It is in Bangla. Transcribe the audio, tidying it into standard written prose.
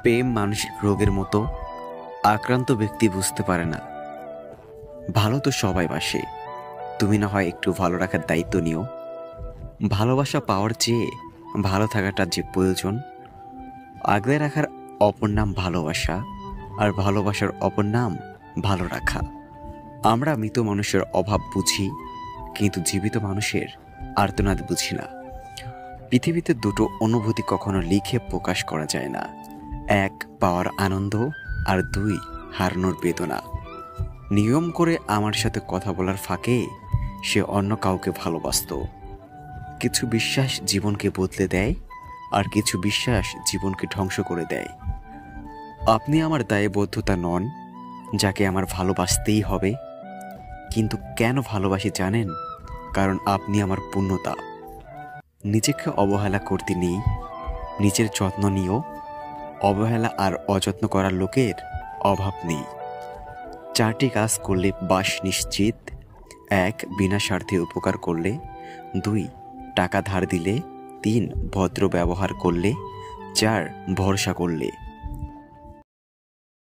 প্রেম মানসিক রোগের মতো। আক্রান্ত ব্যক্তি বুঝতে পারে না। ভালো তো সবাই বাসে, তুমি না হয় একটু ভালো রাখার দায়িত্ব নিও। ভালোবাসা পাওয়ার চেয়ে ভালো থাকাটা যে প্রয়োজন। আগলে রাখার অপর নাম ভালোবাসা, আর ভালোবাসার অপর নাম ভালো রাখা। আমরা মৃত মানুষের অভাব বুঝি, কিন্তু জীবিত মানুষের আর্তনাদ বুঝি না। পৃথিবীতে দুটো অনুভূতি কখনো লিখে প্রকাশ করা যায় না। এক, পাওয়ার আনন্দ, আর দুই, হারানোর বেদনা। নিয়ম করে আমার সাথে কথা বলার ফাঁকে সে অন্য কাউকে ভালোবাসত। কিছু বিশ্বাস জীবনকে বদলে দেয়, আর কিছু বিশ্বাস জীবনকে ধ্বংস করে দেয়। আপনি আমার দায়বদ্ধতা নন, যাকে আমার ভালোবাসতেই হবে। কিন্তু কেন ভালোবাসি জানেন? কারণ আপনি আমার পূর্ণতা। নিজেকে অবহেলা করতে নেই, নিজের যত্ন নিও। অবহেলা আর অযত্ন করার লোকের অভাব নেই। 4টি কাজ করলে বাস নিশ্চিত। 1, বিনা স্বার্থে উপকার করলে। 2, টাকা ধার দিলে। 3, ভদ্র ব্যবহার করলে। 4, ভরসা করলে।